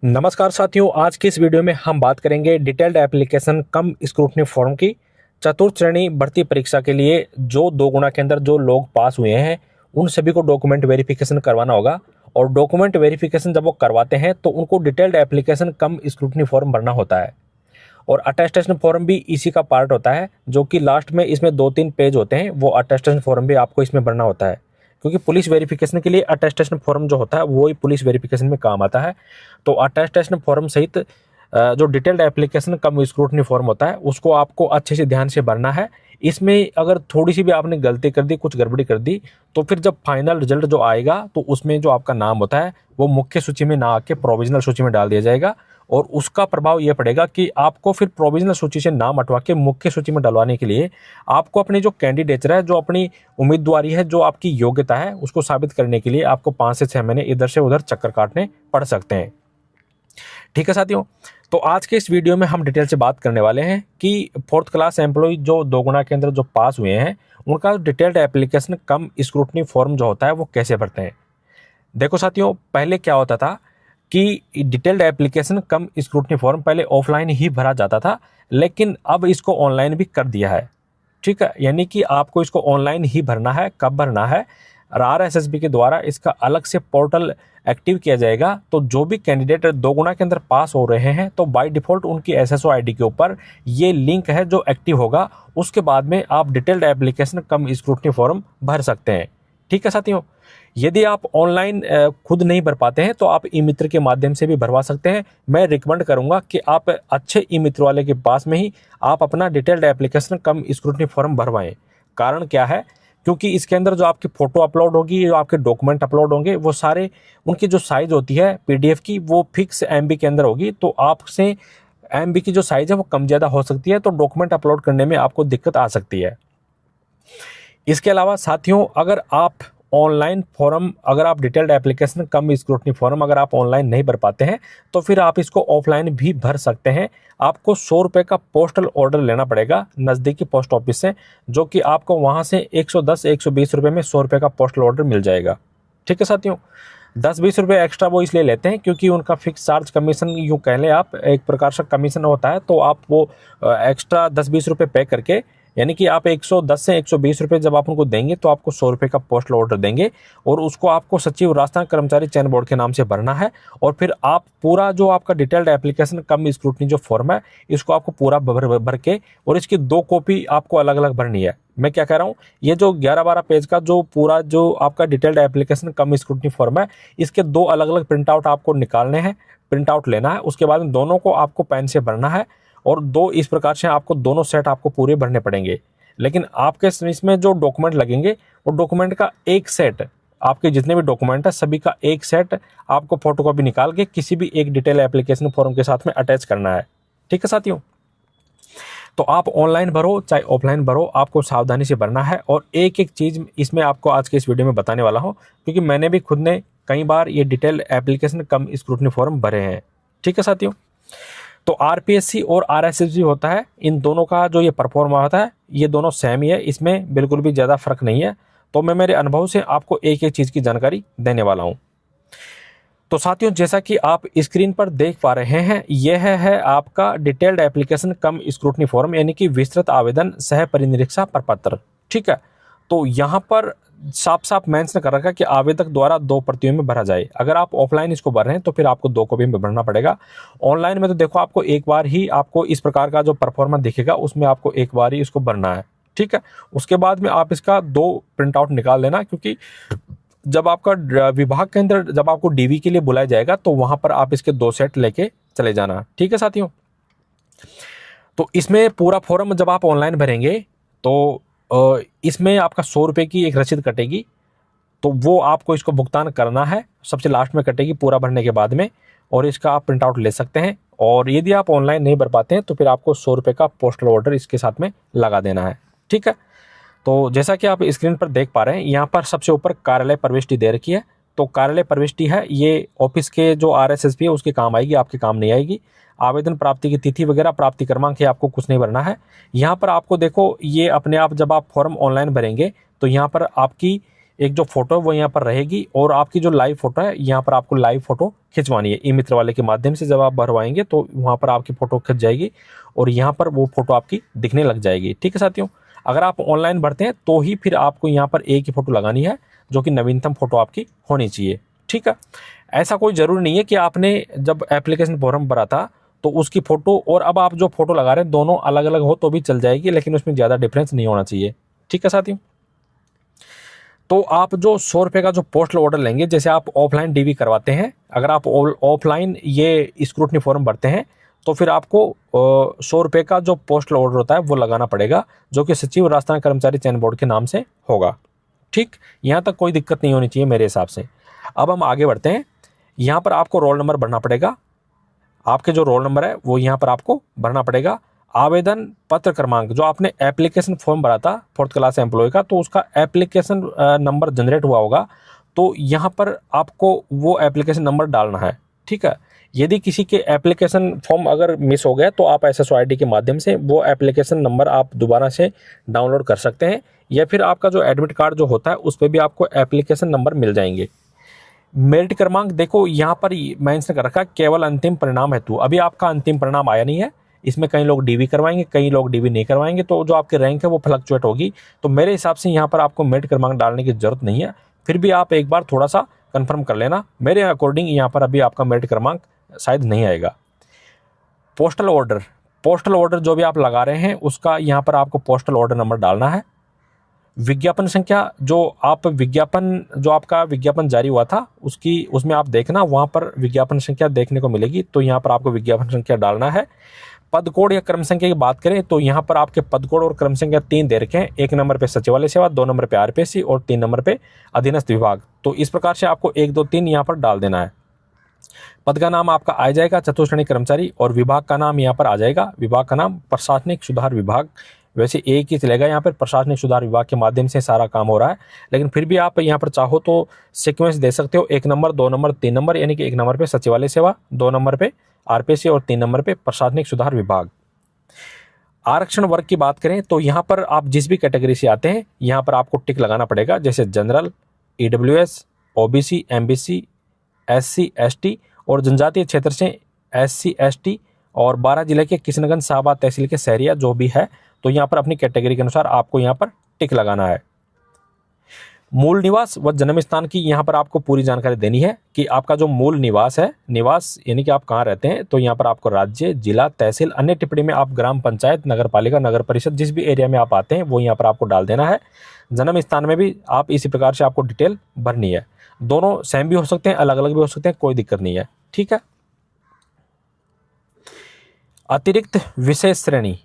नमस्कार साथियों, आज की इस वीडियो में हम बात करेंगे डिटेल्ड एप्लीकेशन कम स्क्रूटनी फॉर्म की चतुर्थ श्रेणी भर्ती परीक्षा के लिए जो 2 गुणा के अंदर जो लोग पास हुए हैं उन सभी को डॉक्यूमेंट वेरिफिकेशन करवाना होगा। और डॉक्यूमेंट वेरिफिकेशन जब वो करवाते हैं तो उनको डिटेल्ड एप्लीकेशन कम स्क्रूटनी फॉर्म भरना होता है और अटेस्टेशन फॉर्म भी इसी का पार्ट होता है, जो कि लास्ट में इसमें 2-3 पेज होते हैं। वो अटेस्टेशन फॉर्म भी आपको इसमें भरना होता है, क्योंकि पुलिस वेरिफिकेशन के लिए अटेस्टेशन फॉर्म जो होता है वो ही पुलिस वेरिफिकेशन में काम आता है। तो अटेस्टेशन फॉर्म सहित जो डिटेल्ड एप्लीकेशन कम स्क्रूटनी फॉर्म होता है उसको आपको अच्छे से ध्यान से भरना है। इसमें अगर थोड़ी सी भी आपने गलती कर दी, कुछ गड़बड़ी कर दी, तो फिर जब फाइनल रिजल्ट जो आएगा तो उसमें जो आपका नाम होता है वो मुख्य सूची में ना आके प्रोविजनल सूची में डाल दिया जाएगा। और उसका प्रभाव ये पड़ेगा कि आपको फिर प्रोविजनल सूची से नाम हटवा के मुख्य सूची में डलवाने के लिए आपको अपनी जो कैंडिडेचर है, जो अपनी उम्मीदवारी है, जो आपकी योग्यता है, उसको साबित करने के लिए आपको 5 से 6 महीने इधर से उधर चक्कर काटने पड़ सकते हैं। ठीक है साथियों, तो आज के इस वीडियो में हम डिटेल से बात करने वाले हैं कि 4th क्लास एम्प्लॉय जो 2 गुना के अंदर जो पास हुए हैं उनका डिटेल्ड एप्लीकेशन कम स्क्रूटनी फॉर्म जो होता है वो कैसे भरते हैं। देखो साथियों, पहले क्या होता था कि डिटेल्ड एप्लीकेशन कम स्क्रूटनी फॉर्म पहले ऑफलाइन ही भरा जाता था, लेकिन अब इसको ऑनलाइन भी कर दिया है। ठीक है, यानी कि आपको इसको ऑनलाइन ही भरना है। कब भरना है? RSSB के द्वारा इसका अलग से पोर्टल एक्टिव किया जाएगा। तो जो भी कैंडिडेट 2 गुना के अंदर पास हो रहे हैं तो बाय डिफ़ॉल्ट उनकी SSO ID के ऊपर ये लिंक है जो एक्टिव होगा। उसके बाद में आप डिटेल्ड एप्लीकेशन कम स्क्रूटनी फॉर्म भर सकते हैं। ठीक है साथियों, यदि आप ऑनलाइन खुद नहीं भर पाते हैं तो आप ई मित्र के माध्यम से भी भरवा सकते हैं। मैं रिकमेंड करूंगा कि आप अच्छे ई मित्र वाले के पास में ही आप अपना डिटेल्ड एप्लीकेशन कम स्क्रूटनी फॉर्म भरवाएं। कारण क्या है? क्योंकि इसके अंदर जो आपकी फ़ोटो अपलोड होगी, जो आपके डॉक्यूमेंट अपलोड होंगे, वो सारे उनकी जो साइज़ होती है PDF की वो फिक्स MB के अंदर होगी। तो आपसे MB की जो साइज़ है वो कम ज़्यादा हो सकती है, तो डॉक्यूमेंट अपलोड करने में आपको दिक्कत आ सकती है। इसके अलावा साथियों, अगर आप ऑनलाइन फॉर्म, अगर आप डिटेल्ड एप्लीकेशन कम स्क्रूटनी फॉर्म अगर आप ऑनलाइन नहीं भर पाते हैं तो फिर आप इसको ऑफलाइन भी भर सकते हैं। आपको 100 रुपये का पोस्टल ऑर्डर लेना पड़ेगा नज़दीकी पोस्ट ऑफिस से, जो कि आपको वहां से 110-120 रुपये में 100 रुपये का पोस्टल ऑर्डर मिल जाएगा। ठीक है साथियों, 10-20 रुपये एक्स्ट्रा वो इसलिए लेते हैं क्योंकि उनका फिक्स चार्ज कमीशन, यूँ कह लें आप, एक प्रकार से कमीशन होता है। तो आप वो एक्स्ट्रा 10-20 रुपये पे करके, यानी कि आप 110 से 120 रुपये जब आप उनको देंगे तो आपको 100 रुपये का पोस्टल ऑर्डर देंगे और उसको आपको सचिव राजस्थान कर्मचारी चयन बोर्ड के नाम से भरना है। और फिर आप पूरा जो आपका डिटेल्ड एप्लीकेशन कम स्क्रूटनी जो फॉर्म है इसको आपको पूरा भर के, और इसकी 2 कॉपी आपको अलग अलग भरनी है। मैं क्या कह रहा हूँ, ये जो 11-12 पेज का जो पूरा जो आपका डिटेल्ड एप्लीकेशन कम स्क्रूटनी फॉर्म है, इसके 2 अलग अलग प्रिंट आउट आपको निकालने हैं, प्रिंट आउट लेना है। उसके बाद में दोनों को आपको पेन से भरना है और 2 इस प्रकार से आपको दोनों सेट आपको पूरे भरने पड़ेंगे। लेकिन आपके इसमें जो डॉक्यूमेंट लगेंगे वो डॉक्यूमेंट का एक सेट, आपके जितने भी डॉक्यूमेंट है सभी का एक सेट आपको फोटोकॉपी निकाल के किसी भी एक डिटेल एप्लीकेशन फॉर्म के साथ में अटैच करना है। ठीक है साथियों, तो आप ऑनलाइन भरो चाहे ऑफलाइन भरो, आपको सावधानी से भरना है। और एक एक चीज़ इसमें आपको आज के इस वीडियो में बताने वाला हूँ, क्योंकि मैंने भी खुद ने कई बार ये डिटेल एप्लीकेशन कम स्क्रूटनी फॉर्म भरे हैं। ठीक है साथियों, तो RPSC और RSSB होता है, इन दोनों का जो ये परफॉर्मा होता है ये दोनों सेम ही है, इसमें बिल्कुल भी ज़्यादा फर्क नहीं है। तो मैं मेरे अनुभव से आपको एक एक चीज़ की जानकारी देने वाला हूँ। तो साथियों, जैसा कि आप स्क्रीन पर देख पा रहे हैं, यह है आपका डिटेल्ड एप्लीकेशन कम स्क्रूटनी फॉर्म, यानी कि विस्तृत आवेदन सह परिनिरीक्षा प्रपत्र। ठीक है, तो यहाँ पर साफ साफ मेंशन कर रखा है कि आवेदक द्वारा 2 प्रतियों में भरा जाए। अगर आप ऑफलाइन इसको भर रहे हैं तो फिर आपको 2 कॉपी में भरना पड़ेगा। ऑनलाइन में तो देखो आपको एक बार ही आपको इस प्रकार का जो परफॉर्मेंस दिखेगा उसमें आपको एक बार ही इसको भरना है। ठीक है, उसके बाद में आप इसका 2 प्रिंट आउट निकाल लेना, क्योंकि जब आपका विभाग के अंदर जब आपको DV के लिए बुलाया जाएगा तो वहां पर आप इसके 2 सेट लेके चले जाना। ठीक है साथियों, तो इसमें पूरा फॉर्म जब आप ऑनलाइन भरेंगे तो इसमें आपका 100 रुपये की एक रसीद कटेगी, तो वो आपको इसको भुगतान करना है, सबसे लास्ट में कटेगी पूरा भरने के बाद में, और इसका आप प्रिंट आउट ले सकते हैं। और यदि आप ऑनलाइन नहीं भर पाते हैं तो फिर आपको 100 रुपये का पोस्टल ऑर्डर इसके साथ में लगा देना है। ठीक है, तो जैसा कि आप स्क्रीन पर देख पा रहे हैं, यहाँ पर सबसे ऊपर कार्यालय प्रविष्टि दे रखी है। तो कार्यालय प्रविष्टि है, ये ऑफिस के जो RSSB है उसके काम आएगी, आपके काम नहीं आएगी। आवेदन प्राप्ति की तिथि वगैरह, प्राप्ति क्रमांक है, आपको कुछ नहीं भरना है। यहाँ पर आपको देखो, ये अपने आप जब आप फॉर्म ऑनलाइन भरेंगे तो यहाँ पर आपकी एक जो फोटो है वो यहाँ पर रहेगी और आपकी जो लाइव फोटो है यहाँ पर आपको लाइव फोटो खिंचवानी है। ई मित्र वाले के माध्यम से जब आप भरवाएंगे तो वहाँ पर आपकी फ़ोटो खिंच जाएगी और यहाँ पर वो फ़ोटो आपकी दिखने लग जाएगी। ठीक है साथियों, अगर आप ऑनलाइन भरते हैं तो ही फिर आपको यहाँ पर एक ही फ़ोटो लगानी है जो कि नवीनतम फ़ोटो आपकी होनी चाहिए। ठीक है, ऐसा कोई ज़रूरी नहीं है कि आपने जब एप्लीकेशन फॉर्म भरा था तो उसकी फ़ोटो और अब आप जो फ़ोटो लगा रहे हैं दोनों अलग अलग हो तो भी चल जाएगी, लेकिन उसमें ज़्यादा डिफरेंस नहीं होना चाहिए। ठीक है साथियों, तो आप जो 100 रुपये का जो पोस्टल ऑर्डर लेंगे, जैसे आप ऑफलाइन डीवी करवाते हैं, अगर आप ऑफलाइन ये स्क्रूटनी फॉर्म भरते हैं तो फिर आपको 100 रुपये का जो पोस्टल ऑर्डर होता है वो लगाना पड़ेगा, जो कि सचिव राजस्थान कर्मचारी चयन बोर्ड के नाम से होगा। ठीक, यहाँ तक कोई दिक्कत नहीं होनी चाहिए मेरे हिसाब से। अब हम आगे बढ़ते हैं। यहाँ पर आपको रोल नंबर भरना पड़ेगा, आपके जो रोल नंबर है वो यहाँ पर आपको भरना पड़ेगा। आवेदन पत्र क्रमांक, जो आपने एप्लीकेशन फॉर्म भरा था 4th क्लास एम्प्लॉय का, तो उसका एप्लीकेशन नंबर जनरेट हुआ होगा, तो यहाँ पर आपको वो एप्लीकेशन नंबर डालना है। ठीक है, यदि किसी के एप्लीकेशन फॉर्म अगर मिस हो गया तो आप SSOID के माध्यम से वो एप्लीकेशन नंबर आप दोबारा से डाउनलोड कर सकते हैं, या फिर आपका जो एडमिट कार्ड जो होता है उस पर भी आपको एप्लीकेशन नंबर मिल जाएंगे। मेरिट क्रमांक देखो यहाँ पर मेंशन कर रखा है केवल अंतिम परिणाम हेतु। अभी आपका अंतिम परिणाम आया नहीं है, इसमें कई लोग डीवी करवाएंगे, कई लोग डीवी नहीं करवाएंगे, तो जो आपकी रैंक है वो फ्लक्चुएट होगी। तो मेरे हिसाब से यहाँ पर आपको मेरिट क्रमांक डालने की जरूरत नहीं है, फिर भी आप एक बार थोड़ा सा कंफर्म कर लेना। मेरे अकॉर्डिंग यहाँ पर अभी आपका मेरिट क्रमांक शायद नहीं आएगा। पोस्टल ऑर्डर जो भी आप लगा रहे हैं उसका यहाँ पर आपको पोस्टल ऑर्डर नंबर डालना है। विज्ञापन संख्या, जो आपका विज्ञापन जारी हुआ था उसमें आप देखना, वहाँ पर विज्ञापन संख्या देखने को मिलेगी, तो यहाँ पर आपको विज्ञापन संख्या डालना है। पद कोड या क्रम संख्या की बात करें तो यहाँ पर आपके पद कोड और क्रम संख्या 3 दे रखे हैं। 1 नंबर पे सचिवालय सेवा, 2 नंबर पे RPSC और 3 नंबर पे अधीनस्थ विभाग। तो इस प्रकार से आपको 1, 2, 3 यहाँ पर डाल देना है। पद का नाम आपका आ जाएगा चतुर्थ श्रेणी कर्मचारी, और विभाग का नाम यहाँ पर आ जाएगा, विभाग का नाम प्रशासनिक सुधार विभाग। वैसे एक ही चलेगा, यहाँ पर प्रशासनिक सुधार विभाग के माध्यम से सारा काम हो रहा है, लेकिन फिर भी आप यहाँ पर चाहो तो सीक्वेंस दे सकते हो, 1 नंबर, 2 नंबर, 3 नंबर, यानी कि 1 नंबर पे सचिवालय सेवा, 2 नंबर पे RPSC और 3 नंबर पे प्रशासनिक सुधार विभाग। आरक्षण वर्ग की बात करें तो यहाँ पर आप जिस भी कैटेगरी से आते हैं यहाँ पर आपको टिक लगाना पड़ेगा, जैसे general, EWS, OBC, MBC, SC, ST और जनजातीय क्षेत्र से SC, ST और 12 जिले के किशनगंज, शाहबाद तहसील के शहरिया जो भी है, तो यहाँ पर अपनी कैटेगरी के अनुसार आपको यहाँ पर टिक लगाना है। मूल निवास व जन्म स्थान की यहाँ पर आपको पूरी जानकारी देनी है कि आपका जो मूल निवास है, निवास यानी कि आप कहाँ रहते हैं, तो यहाँ पर आपको राज्य, जिला, तहसील, अन्य टिप्पणी में आप ग्राम पंचायत, नगर पालिका, नगर परिषद जिस भी एरिया में आप आते हैं वो यहाँ पर आपको डाल देना है। जन्म स्थान में भी आप इसी प्रकार से आपको डिटेल भरनी है। दोनों सेम भी हो सकते हैं, अलग अलग भी हो सकते हैं, कोई दिक्कत नहीं है। ठीक है, अतिरिक्त विशेष श्रेणी,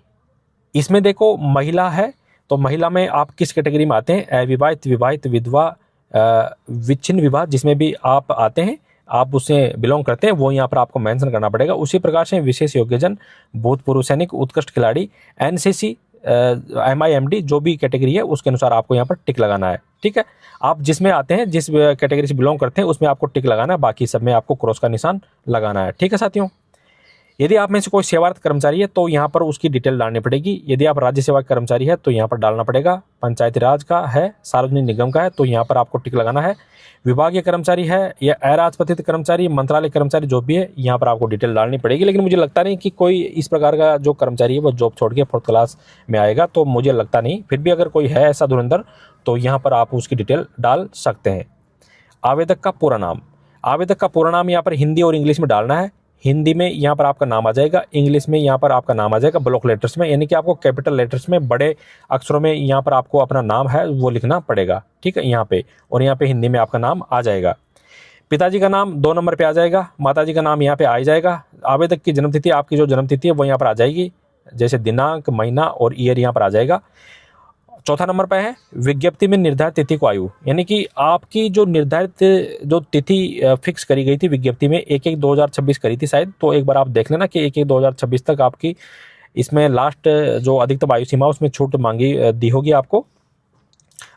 इसमें देखो महिला है, तो महिला में आप किस कैटेगरी में आते हैं, अविवाहित, विवाहित, विधवा, विच्छिन्न विवाह, जिसमें भी आप आते हैं आप उससे बिलोंग करते हैं, वो यहाँ पर आपको मेंशन करना पड़ेगा। उसी प्रकार से विशेष योग्यजन, भूतपूर्व सैनिक, उत्कृष्ट खिलाड़ी, NCC, MIMD जो भी कैटेगरी है उसके अनुसार आपको यहाँ पर टिक लगाना है। ठीक है, आप जिसमें आते हैं, जिस कैटेगरी से बिलोंग करते हैं उसमें आपको टिक लगाना है, बाकी सब में आपको क्रॉस का निशान लगाना है। ठीक है साथियों, यदि आप में से कोई सेवारत कर्मचारी है तो यहाँ पर उसकी डिटेल डालनी पड़ेगी। यदि आप राज्य सेवा कर्मचारी है तो यहाँ पर डालना पड़ेगा। पंचायती राज का है, सार्वजनिक निगम का है, तो यहाँ पर आपको टिक लगाना है। विभागीय कर्मचारी है या अराजपत्रित कर्मचारी, मंत्रालय कर्मचारी जो भी है, यहाँ पर आपको डिटेल डालनी पड़ेगी। लेकिन मुझे लगता नहीं कि कोई इस प्रकार का जो कर्मचारी है वो जॉब छोड़ के 4th क्लास में आएगा, तो मुझे लगता नहीं। फिर भी अगर कोई है ऐसा धुरंधर तो यहाँ पर आप उसकी डिटेल डाल सकते हैं। आवेदक का पूरा नाम यहाँ पर हिंदी और इंग्लिश में डालना है। हिंदी में यहाँ पर आपका नाम आ जाएगा, इंग्लिश में यहाँ पर आपका नाम आ जाएगा ब्लॉक लेटर्स में, यानी कि आपको कैपिटल लेटर्स में बड़े अक्षरों में यहाँ पर आपको अपना नाम है वो लिखना पड़ेगा। ठीक है, यहाँ पे, और यहाँ पे हिंदी में आपका नाम आ जाएगा। पिताजी का नाम 2 नंबर पे आ जाएगा, माताजी का नाम यहाँ पे आ जाएगा। आवेदक की जन्मतिथि, आपकी जो जन्मतिथि है वो यहाँ पर आ जाएगी, जैसे दिनांक, महीना और ईयर यहाँ पर आ जाएगा। 4था नंबर पर है विज्ञप्ति में निर्धारित तिथि को आयु, यानी कि आपकी जो निर्धारित जो तिथि फिक्स करी गई थी विज्ञप्ति में 1/1/2026 करी थी शायद, तो एक बार आप देख लेना कि 1/1/2026 तक आपकी इसमें लास्ट जो अधिकतम आयु सीमा उसमें छूट मांगी दी होगी आपको।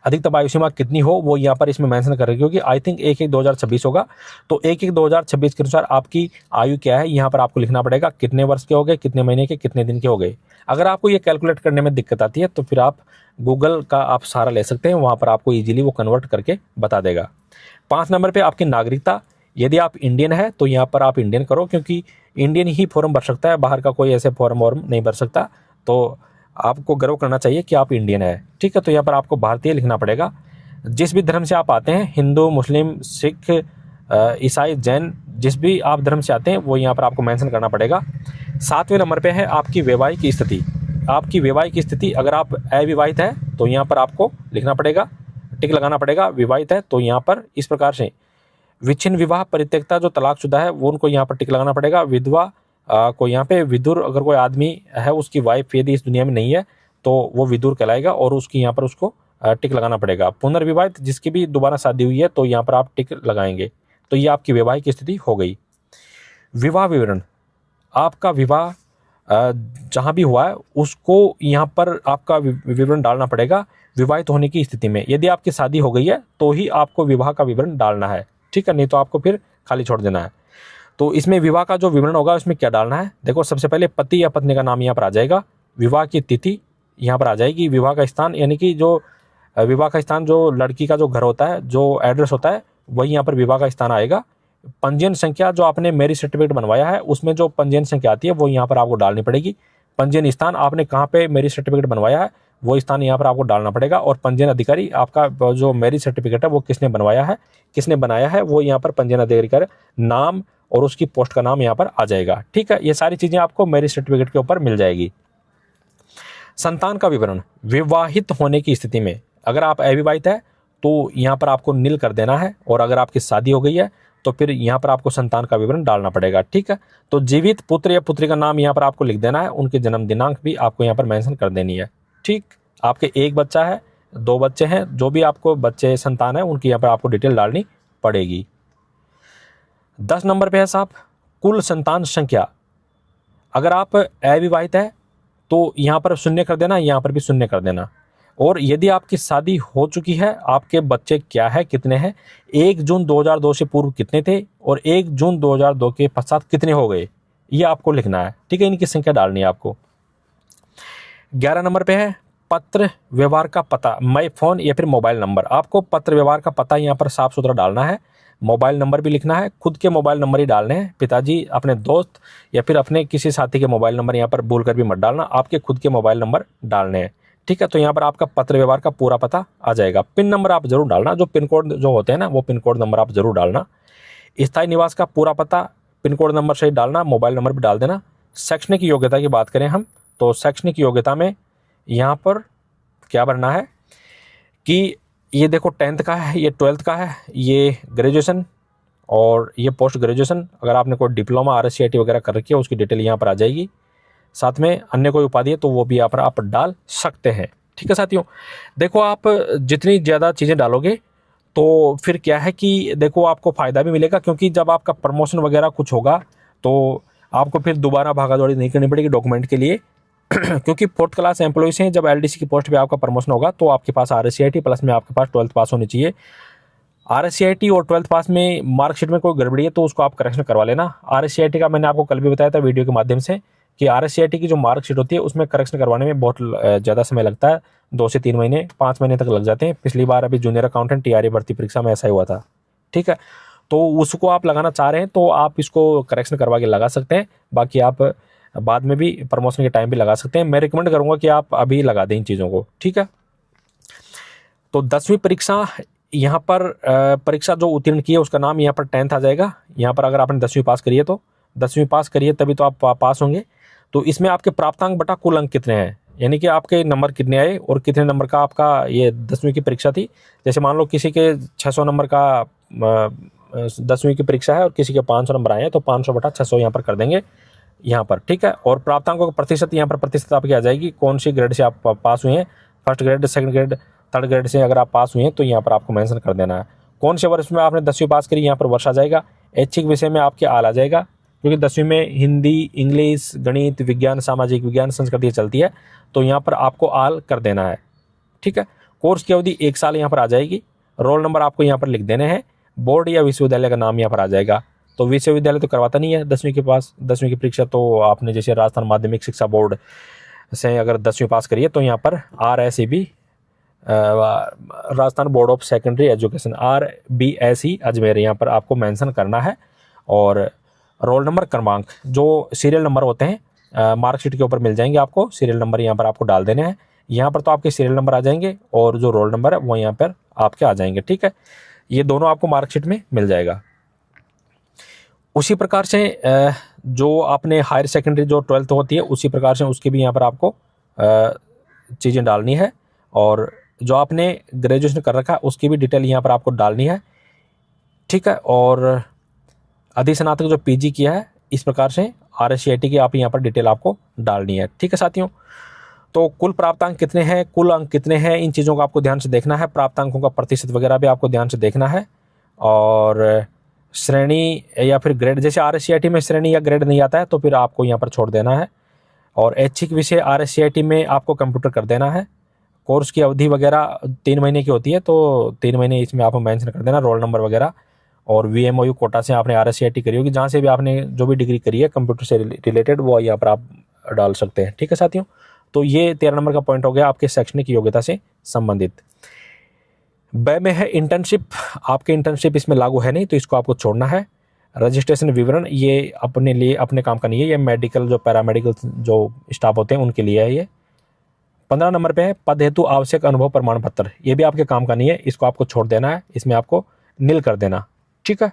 अधिकतम आयु सीमा कितनी हो वो यहाँ पर इसमें मेंशन कर रही है, क्योंकि आई थिंक 1/1/2026 होगा। तो 1/1/2026 के अनुसार आपकी आयु क्या है यहाँ पर आपको लिखना पड़ेगा, कितने वर्ष के हो गए, कितने महीने के, कितने दिन के हो गए। अगर आपको ये कैलकुलेट करने में दिक्कत आती है तो फिर आप गूगल का आप सहारा ले सकते हैं, वहाँ पर आपको ईजिली वो कन्वर्ट करके बता देगा। 5 नंबर पर आपकी नागरिकता, यदि आप इंडियन है तो यहाँ पर आप इंडियन करो, क्योंकि इंडियन ही फॉर्म भर सकता है, बाहर का कोई ऐसे फॉर्म वॉर्म नहीं भर सकता। तो आपको गर्व करना चाहिए कि आप इंडियन है, ठीक है। तो यहाँ पर आपको भारतीय लिखना पड़ेगा। जिस भी धर्म से आप आते हैं, हिंदू, मुस्लिम, सिख, ईसाई, जैन, जिस भी आप धर्म से आते हैं वो यहाँ पर आपको मेंशन करना पड़ेगा। 7वें नंबर पे है आपकी वैवाहिक स्थिति। आपकी वैवाहिक स्थिति, अगर आप अविवाहित है तो यहाँ पर आपको लिखना पड़ेगा, टिक लगाना पड़ेगा। विवाहित है तो यहाँ पर इस प्रकार से विच्छिन्न विवाह, परित्यक्ता, जो तलाकशुदा है वो उनको यहाँ पर टिक लगाना पड़ेगा। विधवा को यहाँ पे विदुर, अगर कोई आदमी है उसकी वाइफ यदि इस दुनिया में नहीं है तो वो विदुर कहलाएगा और उसकी यहाँ पर उसको टिक लगाना पड़ेगा। पुनर्विवाहित, जिसकी भी दोबारा शादी हुई है तो यहाँ पर आप टिक लगाएंगे। तो ये आपकी वैवाहिक स्थिति हो गई। विवाह विवरण, आपका विवाह जहाँ भी हुआ है उसको यहाँ पर आपका विवरण डालना पड़ेगा विवाहित होने की स्थिति में। यदि आपकी शादी हो गई है तो ही आपको विवाह का विवरण डालना है, ठीक है, नहीं तो आपको फिर खाली छोड़ देना है। तो इसमें विवाह का जो विवरण होगा उसमें क्या डालना है, देखो सबसे पहले पति या पत्नी का नाम यहाँ पर आ जाएगा, विवाह की तिथि यहाँ पर आ जाएगी, विवाह का स्थान, यानी कि जो विवाह का स्थान जो लड़की का जो घर होता है, जो एड्रेस होता है वही यहाँ पर विवाह का स्थान आएगा। पंजीयन संख्या, जो आपने मैरिज सर्टिफिकेट बनवाया है उसमें जो पंजीयन संख्या आती है वो यहाँ पर आपको डालनी पड़ेगी। पंजीयन स्थान, आपने कहाँ पे मैरिज सर्टिफिकेट बनवाया है वो स्थान यहाँ पर आपको डालना पड़ेगा। और पंजीयन अधिकारी, आपका जो मैरिज सर्टिफिकेट है वो किसने बनवाया है, किसने बनाया है, वो यहाँ पर पंजीयन अधिकारी का नाम और उसकी पोस्ट का नाम यहाँ पर आ जाएगा, ठीक है। ये सारी चीजें आपको मैरिज सर्टिफिकेट के ऊपर मिल जाएगी। संतान का विवरण, विवाहित होने की स्थिति में अगर आप अविवाहित है तो यहाँ पर आपको नील कर देना है, और अगर आपकी शादी हो गई है तो फिर यहाँ पर आपको संतान का विवरण डालना पड़ेगा, ठीक है। तो जीवित पुत्र या पुत्री का नाम यहाँ पर आपको लिख देना है, उनके जन्म दिनांक भी आपको यहाँ पर मेंशन कर देनी है, ठीक। आपके एक बच्चा है, 2 बच्चे हैं, जो भी आपको बच्चे संतान है उनकी यहाँ पर आपको डिटेल डालनी पड़ेगी। 10 नंबर पे है साहब कुल संतान संख्या। अगर आप अविवाहित है तो यहाँ पर शून्य कर देना, यहाँ पर भी शून्य कर देना। और यदि आपकी शादी हो चुकी है, आपके बच्चे क्या है, कितने हैं, 1 जून 2002 से पूर्व कितने थे और 1 जून 2002 के पश्चात कितने हो गए, ये आपको लिखना है, ठीक है। इनकी संख्या डालनी है आपको। 11 नंबर पे है पत्र व्यवहार का पता, माई फोन या फिर मोबाइल नंबर। आपको पत्र व्यवहार का पता यहाँ पर साफ सुथरा डालना है, मोबाइल नंबर भी लिखना है, खुद के मोबाइल नंबर ही डालने हैं, पिताजी, अपने दोस्त या फिर अपने किसी साथी के मोबाइल नंबर यहाँ पर भूल कर भी मत डालना, आपके खुद के मोबाइल नंबर डालने हैं, ठीक है। तो यहाँ पर आपका पत्र व्यवहार का पूरा पता आ जाएगा। पिन नंबर आप जरूर डालना, जो पिन कोड जो होते हैं ना वो पिन कोड नंबर आप जरूर डालना। स्थायी निवास का पूरा पता पिन कोड नंबर से ही डालना, मोबाइल नंबर भी डाल देना। शैक्षणिक योग्यता की बात करें हम तो शैक्षणिक योग्यता में यहाँ पर क्या भरना है कि ये देखो 10th का है, ये 12th का है, ये ग्रेजुएशन और ये पोस्ट ग्रेजुएशन। अगर आपने कोई डिप्लोमा RSCIT वगैरह कर रखी है उसकी डिटेल यहाँ पर आ जाएगी। साथ में अन्य कोई उपाधि है तो वो भी यहाँ पर आप डाल सकते हैं, ठीक है साथियों। देखो आप जितनी ज़्यादा चीज़ें डालोगे तो फिर क्या है कि देखो आपको फ़ायदा भी मिलेगा, क्योंकि जब आपका प्रमोशन वगैरह कुछ होगा तो आपको फिर दोबारा भागादौड़ी नहीं करनी पड़ेगी डॉक्यूमेंट के लिए क्योंकि 4th क्लास एम्प्लॉइज हैं, जब LDC की पोस्ट पे आपका प्रमोशन होगा तो आपके पास RSCIT प्लस में आपके पास 12th पास होनी चाहिए। RSCIT और 12th पास में मार्कशीट में कोई गड़बड़ी है तो उसको आप करेक्शन करवा लेना। RSCIT का मैंने आपको कल भी बताया था वीडियो के माध्यम से कि RSCIT की जो मार्कशीट होती है उसमें करेक्शन करवाने में बहुत ज़्यादा समय लगता है, 2 से 3 महीने 5 महीने तक लग जाते हैं। पिछली बार अभी जूनियर अकाउंटेंट TRA भर्ती परीक्षा में ऐसा ही हुआ था, ठीक है। तो उसको आप लगाना चाह रहे हैं तो आप इसको करेक्शन करवा के लगा सकते हैं, बाकी आप बाद में भी प्रमोशन के टाइम भी लगा सकते हैं। मैं रिकमेंड करूंगा कि आप अभी लगा दें इन चीज़ों को, ठीक है। तो 10वीं परीक्षा, यहाँ पर परीक्षा जो उत्तीर्ण की है उसका नाम यहाँ पर 10th आ जाएगा। यहाँ पर अगर आपने 10वीं पास करी है तो 10वीं पास करिए तभी तो आप पास होंगे। तो इसमें आपके प्राप्तांक बटा कुल अंक कितने हैं, यानी कि आपके नंबर कितने आए और कितने नंबर का आपका ये 10वीं की परीक्षा थी। जैसे मान लो किसी के 600 नंबर का 10वीं की परीक्षा है और किसी के 500 नंबर आए हैं तो 500 बटा 600 यहाँ पर कर देंगे यहाँ पर, ठीक है। और प्राप्तांकों का प्रतिशत, यहाँ पर प्रतिशत आपकी आ जाएगी कौन सी ग्रेड से आप पास हुए हैं, first grade, second grade, third grade से अगर आप पास हुए हैं तो यहाँ पर आपको मेंशन कर देना है। कौन से वर्ष में आपने 10वीं पास करी, यहाँ पर वर्ष आ जाएगा। ऐच्छिक विषय में आपके आल आ जाएगा, क्योंकि 10वीं में हिंदी, इंग्लिश, गणित, विज्ञान, सामाजिक विज्ञान, संस्कृत ये चलती है, तो यहाँ पर आपको आल कर देना है, ठीक है। कोर्स की अवधि 1 साल यहाँ पर आ जाएगी। रोल नंबर आपको यहाँ पर लिख देने हैं। बोर्ड या विश्वविद्यालय का नाम यहाँ पर आ जाएगा। तो विश्वविद्यालय तो करवाता नहीं है 10वीं के पास, 10वीं की परीक्षा तो आपने जैसे राजस्थान माध्यमिक शिक्षा बोर्ड से अगर 10वीं पास करिए तो यहाँ पर RSEB Rajasthan board of secondary education RBSE Ajmer यहाँ पर आपको मेंशन करना है। और रोल नंबर क्रमांक जो सीरियल नंबर होते हैं मार्कशीट के ऊपर मिल जाएंगे आपको, सीरियल नंबर यहाँ पर आपको डाल देने हैं। यहाँ पर तो आपके सीरियल नंबर आ जाएंगे और जो रोल नंबर है वो यहाँ पर आपके आ जाएंगे। ठीक है, ये दोनों आपको मार्कशीट में मिल जाएगा। उसी प्रकार से जो आपने हायर सेकेंडरी जो 12th होती है उसी प्रकार से उसकी भी यहाँ पर आपको चीज़ें डालनी है। और जो आपने ग्रेजुएशन कर रखा है उसकी भी डिटेल यहाँ पर आपको डालनी है। ठीक है, और अधिस्नातक जो PG किया है इस प्रकार से RSCIT की आप यहाँ पर डिटेल आपको डालनी है। ठीक है साथियों, तो कुल प्राप्तांक कितने हैं, कुल अंक कितने हैं, इन चीज़ों को आपको ध्यान से देखना है। प्राप्तांकों का प्रतिशत वगैरह भी आपको ध्यान से देखना है। और श्रेणी या फिर ग्रेड, जैसे RSCIT में श्रेणी या ग्रेड नहीं आता है तो फिर आपको यहाँ पर छोड़ देना है। और ऐच्छिक विषय RSCIT में आपको कंप्यूटर कर देना है। कोर्स की अवधि वगैरह 3 महीने की होती है तो 3 महीने इसमें आप मेंशन कर देना, रोल नंबर वगैरह। और VMOU कोटा से आपने RSCIT करी होगी, जहाँ से भी आपने जो भी डिग्री करी है कंप्यूटर से रिलेटेड वो यहाँ पर आप डाल सकते हैं। ठीक है साथियों, तो ये 13 नंबर का पॉइंट हो गया आपके शैक्षणिक योग्यता से संबंधित। ब में है इंटर्नशिप, आपके इंटर्नशिप इसमें लागू है नहीं तो इसको आपको छोड़ना है। रजिस्ट्रेशन विवरण ये अपने लिए अपने काम का नहीं है, ये मेडिकल जो पैरामेडिकल जो स्टाफ होते हैं उनके लिए है ये। 15 नंबर पे है पद हेतु आवश्यक अनुभव प्रमाण पत्र, ये भी आपके काम का नहीं है, इसको आपको छोड़ देना है, इसमें आपको नील कर देना। ठीक है,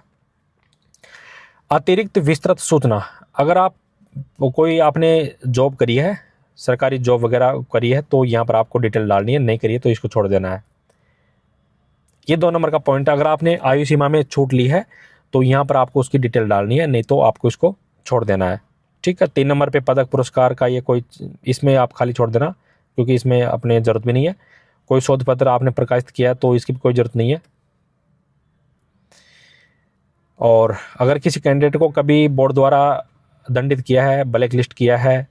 अतिरिक्त विस्तृत सूचना, अगर आप कोई आपने जॉब करी है, सरकारी जॉब वगैरह करी है तो यहाँ पर आपको डिटेल डालनी है, नहीं करी है तो इसको छोड़ देना है। ये 2 नंबर का पॉइंट, अगर आपने आयु सीमा में छूट ली है तो यहाँ पर आपको उसकी डिटेल डालनी है, नहीं तो आपको इसको छोड़ देना है। ठीक है, 3 नंबर पे पदक पुरस्कार का ये कोई, इसमें आप खाली छोड़ देना क्योंकि इसमें अपने ज़रूरत भी नहीं है। कोई शोध पत्र आपने प्रकाशित किया तो इसकी भी कोई ज़रूरत नहीं है। और अगर किसी कैंडिडेट को कभी बोर्ड द्वारा दंडित किया है, ब्लैक लिस्ट किया है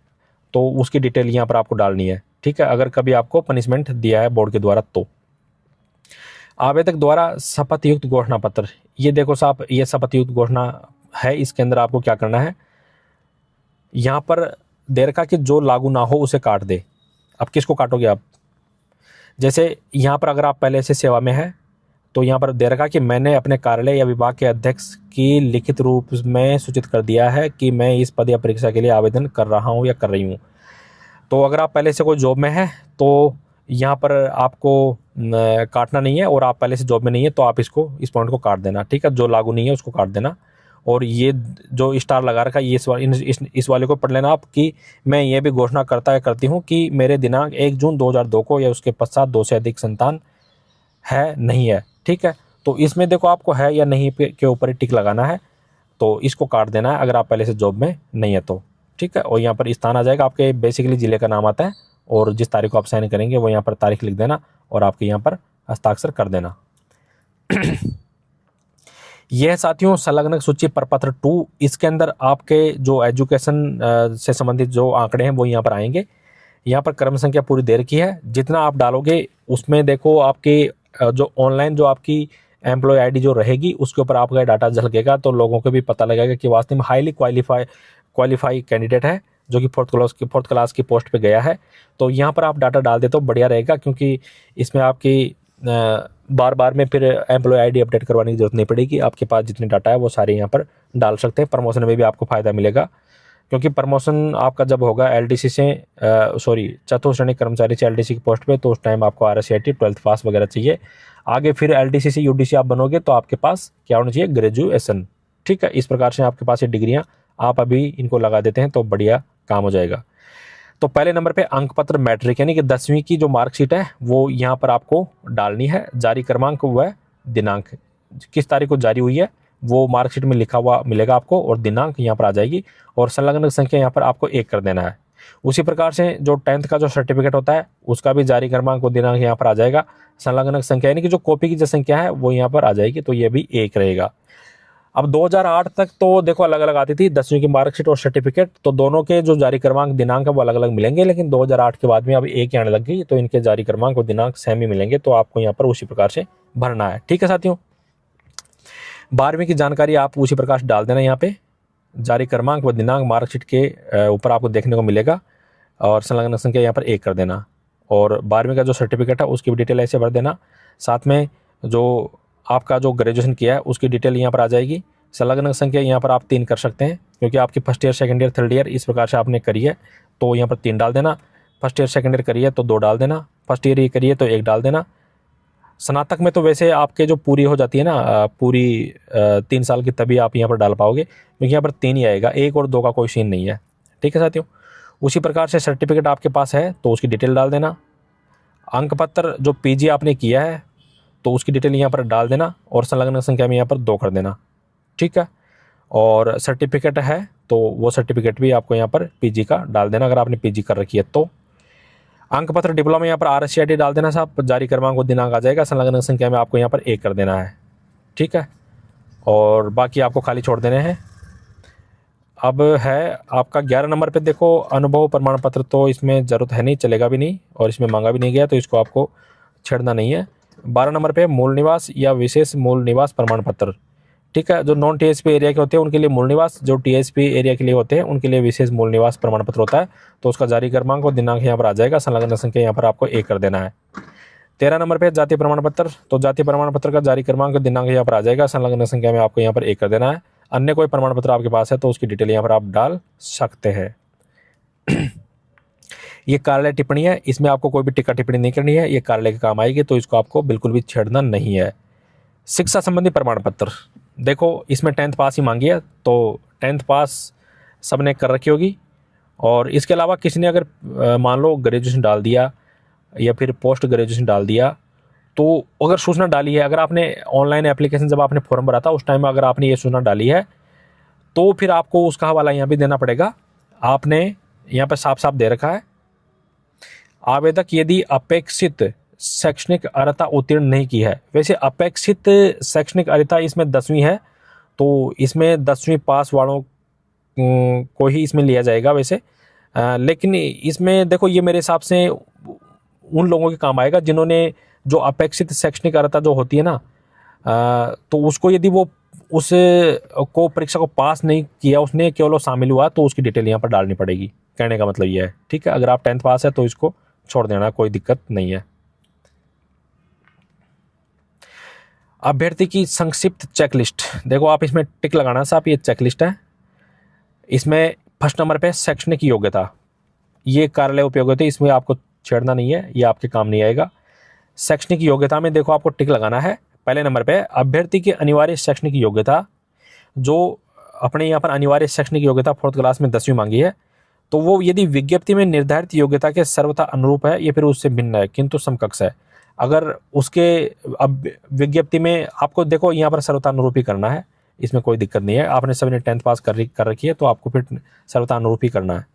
तो उसकी डिटेल यहाँ पर आपको डालनी है। ठीक है, अगर कभी आपको पनिशमेंट दिया है बोर्ड के द्वारा तो। आवेदक द्वारा शपथ युक्त घोषणा पत्र, ये देखो साहब, ये शपथ युक्त घोषणा है, इसके अंदर आपको क्या करना है, यहाँ पर दे रखा कि जो लागू ना हो उसे काट दे। अब किसको काटोगे आप, जैसे यहाँ पर अगर आप पहले से सेवा में है तो यहाँ पर दे रखा कि मैंने अपने कार्यालय या विभाग के अध्यक्ष की लिखित रूप में सूचित कर दिया है कि मैं इस पद या परीक्षा के लिए आवेदन कर रहा हूँ या कर रही हूँ। तो अगर आप पहले से कोई जॉब में है तो यहाँ पर आपको काटना नहीं है, और आप पहले से जॉब में नहीं है तो आप इसको, इस पॉइंट को काट देना। ठीक है, जो लागू नहीं है उसको काट देना। और ये जो स्टार लगा रखा है ये इस वाले को पढ़ लेना आप कि मैं ये भी घोषणा करती हूँ कि मेरे दिनांक 1 जून 2002 को या उसके पश्चात 2 से अधिक संतान है नहीं है। ठीक है, तो इसमें देखो आपको है या नहीं के ऊपर टिक लगाना है, तो इसको काट देना है अगर आप पहले से जॉब में नहीं है तो। ठीक है, और यहाँ पर स्थान आ जाएगा आपके, बेसिकली ज़िले का नाम आता है और जिस तारीख को आप साइन करेंगे वो यहाँ पर तारीख लिख देना और आपके यहाँ पर हस्ताक्षर कर देना। यह साथियों संलग्न सूची प्रपत्र 2, इसके अंदर आपके जो एजुकेशन से संबंधित जो आंकड़े हैं वो यहाँ पर आएंगे। यहाँ पर क्रम संख्या पूरी दे रखी है, जितना आप डालोगे उसमें देखो आपके जो ऑनलाइन जो आपकी एम्प्लॉय आईडी जो रहेगी उसके ऊपर आपका डाटा झलकेगा, तो लोगों को भी पता लगेगा कि वास्तव में हाईली क्वालिफाई कैंडिडेट है जो कि फोर्थ क्लास की पोस्ट पे गया है। तो यहाँ पर आप डाटा डाल दे तो बढ़िया रहेगा, क्योंकि इसमें आपकी बार बार में फिर एम्प्लॉय आईडी अपडेट करवाने की जरूरत नहीं पड़ेगी। आपके पास जितने डाटा है वो सारे यहाँ पर डाल सकते हैं। प्रमोशन में भी आपको फ़ायदा मिलेगा, क्योंकि प्रमोशन आपका जब होगा LDC से चतुर्थ श्रेणी कर्मचारी से LDC की पोस्ट पे, तो उस टाइम आपको RSCIT 12th पास वगैरह चाहिए। आगे फिर LDC से UDC आप बनोगे तो आपके पास क्या होना चाहिए, ग्रेजुएशन। ठीक है, इस प्रकार से आपके पास ये डिग्रियाँ आप अभी इनको लगा देते हैं तो बढ़िया काम हो जाएगा। तो पहले नंबर पे अंक पत्र मैट्रिक यानी कि 10वीं की जो मार्कशीट है वो यहाँ पर आपको डालनी है। जारी क्रमांक व दिनांक, किस तारीख को जारी हुई है वो मार्कशीट में लिखा हुआ मिलेगा आपको, और दिनांक यहाँ पर आ जाएगी, और संलग्न संख्या यहाँ पर आपको 1 कर देना है। उसी प्रकार से जो 10th का जो सर्टिफिकेट होता है उसका भी जारी क्रमांक और दिनांक यहाँ पर आ जाएगा। संलग्न संख्या यानी कि जो कॉपी की जो संख्या है वो यहाँ पर आ जाएगी, तो ये भी 1 रहेगा। अब 2008 तक तो देखो अलग अलग आती थी 10वीं की मार्कशीट और सर्टिफिकेट, तो दोनों के जो जारी क्रमांक दिनांक है वो अलग अलग मिलेंगे, लेकिन 2008 के बाद में अब एक ही आने लग गई, तो इनके जारी क्रमांक और दिनांक सेम ही मिलेंगे, तो आपको यहाँ पर उसी प्रकार से भरना है। ठीक है साथियों, 12वीं की जानकारी आप उसी प्रकार से डाल देना, यहाँ पे जारी क्रमांक व दिनांक मार्कशीट के ऊपर आपको देखने को मिलेगा, और संलग्न संख्या यहाँ पर 1 कर देना, और 12वीं का जो सर्टिफिकेट है उसकी भी डिटेल ऐसे भर देना। साथ में जो आपका जो ग्रेजुएशन किया है उसकी डिटेल यहाँ पर आ जाएगी। संलग्न संख्या यहाँ पर आप 3 कर सकते हैं, क्योंकि आपकी first year, second year, third year इस प्रकार से आपने करी है, तो यहाँ पर 3 डाल देना। फर्स्ट ईयर सेकंड ईयर करी है तो 2 डाल देना, फर्स्ट ईयर ये करिए तो 1 डाल देना। स्नातक में तो वैसे आपके जो पूरी हो जाती है ना, पूरी 3 साल की, तभी आप यहाँ पर डाल पाओगे, क्योंकि यहाँ पर 3 ही आएगा, 1 और 2 का कोई सीन नहीं है। ठीक है साथियों, उसी प्रकार से सर्टिफिकेट आपके पास है तो उसकी डिटेल डाल देना। अंक पत्र जो पीजी आपने किया है तो उसकी डिटेल यहाँ पर डाल देना, और संलग्न संख्या में यहाँ पर 2 कर देना। ठीक है, और सर्टिफिकेट है तो वो सर्टिफिकेट भी आपको यहाँ पर पीजी का डाल देना, अगर आपने पीजी कर रखी है तो। अंक पत्र डिप्लोमा यहाँ पर RSCIT डाल देना साहब, जारी क्रमांक को दिनांक आ जाएगा, संलग्न संख्या में आपको यहाँ पर 1 कर देना है। ठीक है, और बाकी आपको खाली छोड़ देने हैं। अब है आपका 11 नंबर पे, देखो अनुभव प्रमाण पत्र, तो इसमें ज़रूरत है नहीं, चलेगा भी नहीं, और इसमें मांगा भी नहीं गया, तो इसको आपको छेड़ना नहीं है। 12 नंबर पे मूल निवास या विशेष मूल निवास प्रमाण पत्र। ठीक है, जो नॉन TSP एरिया के होते हैं उनके लिए मूल निवास, जो TSP एरिया के लिए होते हैं उनके लिए विशेष मूल निवास प्रमाण पत्र होता है, तो उसका जारी क्रमांक और दिनांक यहाँ पर आ जाएगा, संलग्न संख्या यहाँ पर आपको 1 कर देना है। 13 नंबर पे जाति प्रमाण पत्र, तो जाति प्रमाण पत्र का जारी क्रमांक और दिनांक यहाँ पर आ जाएगा, संलग्न संख्या में आपको यहाँ पर 1 कर देना है। अन्य कोई प्रमाण पत्र आपके पास है तो उसकी डिटेल यहाँ पर आप डाल सकते हैं। ये कार्यालय टिप्पणी है, इसमें आपको कोई भी टिक्का टिप्पणी नहीं करनी है, ये कार्यालय के काम आएगी, तो इसको आपको बिल्कुल भी छेड़ना नहीं है। शिक्षा संबंधी प्रमाण पत्र, देखो इसमें 10th पास ही मांगी है, तो 10th पास सबने कर रखी होगी, और इसके अलावा किसी ने अगर मान लो ग्रेजुएशन डाल दिया या फिर पोस्ट ग्रेजुएशन डाल दिया, तो अगर सूचना डाली है, अगर आपने ऑनलाइन एप्लीकेशन जब आपने फॉर्म भरा था उस टाइम अगर आपने ये सूचना डाली है, तो फिर आपको उसका हवाला यहाँ भी देना पड़ेगा। आपने यहाँ पर साफ साफ दे रखा है, आवेदक यदि अपेक्षित शैक्षणिक अर्हता उत्तीर्ण नहीं की है। वैसे अपेक्षित शैक्षणिक अर्हता इसमें 10वीं है, तो इसमें 10वीं पास वालों को ही इसमें लिया जाएगा वैसे, लेकिन इसमें देखो ये मेरे हिसाब से उन लोगों के काम आएगा जिन्होंने जो अपेक्षित शैक्षणिक अर्हता जो होती है ना, तो उसको यदि वो उस को परीक्षा को पास नहीं किया, उसने केवल शामिल हुआ, तो उसकी डिटेल यहाँ पर डालनी पड़ेगी। कहने का मतलब ये है। ठीक है, अगर आप 10th पास है तो इसको छोड़ देना, कोई दिक्कत नहीं है। अभ्यर्थी की संक्षिप्त चेकलिस्ट, देखो आप इसमें टिक लगाना साहब, ये चेकलिस्ट है। इसमें फर्स्ट नंबर पे शैक्षणिक योग्यता, ये कार्यालय उपयोग होती है, इसमें आपको छेड़ना नहीं है, ये आपके काम नहीं आएगा। शैक्षणिक योग्यता में देखो आपको टिक लगाना है। पहले नंबर पे अभ्यर्थी की अनिवार्य शैक्षणिक योग्यता, जो अपने यहाँ पर अनिवार्य शैक्षणिक योग्यता 4th क्लास में 10वीं मांगी है, तो वो यदि विज्ञप्ति में निर्धारित योग्यता के सर्वथा अनुरूप है या फिर उससे भिन्न है किंतु समकक्ष है। अगर उसके अब विज्ञप्ति में आपको देखो यहाँ पर सर्वथा अनुरूप ही करना है, इसमें कोई दिक्कत नहीं है। आपने सभी ने 10th पास कर रखी है तो आपको फिर सर्वथा अनुरूप ही करना है।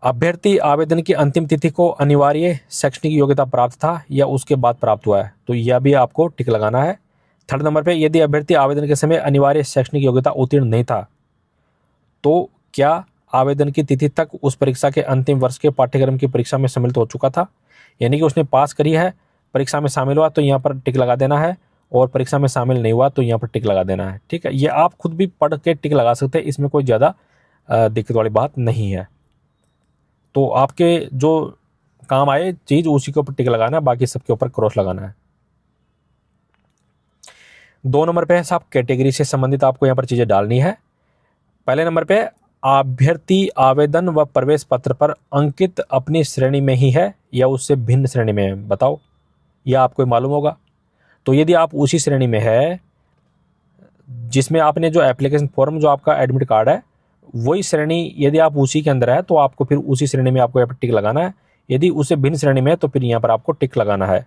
अभ्यर्थी आवेदन की अंतिम तिथि को अनिवार्य शैक्षणिक योग्यता प्राप्त था या उसके बाद प्राप्त हुआ है, तो यह भी आपको टिक लगाना है। 3rd नंबर पे यदि अभ्यर्थी आवेदन के समय अनिवार्य शैक्षणिक योग्यता उत्तीर्ण नहीं था, तो क्या आवेदन की तिथि तक उस परीक्षा के अंतिम वर्ष के पाठ्यक्रम की परीक्षा में सम्मिलित हो चुका था, यानी कि उसने पास करी है, परीक्षा में शामिल हुआ तो यहाँ पर टिक लगा देना है, और परीक्षा में शामिल नहीं हुआ तो यहाँ पर टिक लगा देना है। ठीक है, ये आप खुद भी पढ़ के टिक लगा सकते हैं, इसमें कोई ज़्यादा दिक्कत वाली बात नहीं है। तो आपके जो काम आए चीज़ उसी के ऊपर टिक लगाना है, बाकी सबके ऊपर क्रॉस लगाना है। 2 नंबर पे है साहब कैटेगरी से संबंधित आपको यहाँ पर चीज़ें डालनी है। पहले नंबर पे अभ्यर्थी आवेदन व प्रवेश पत्र पर अंकित अपनी श्रेणी में ही है या उससे भिन्न श्रेणी में है, बताओ, यह आपको मालूम होगा। तो यदि आप उसी श्रेणी में है जिसमें आपने जो एप्लीकेशन फॉर्म, जो आपका एडमिट कार्ड है, वही श्रेणी यदि आप उसी के अंदर है तो आपको फिर उसी श्रेणी में आपको यहाँ पर टिक लगाना है। यदि उससे भिन्न श्रेणी में है तो फिर यहाँ पर आपको टिक लगाना है।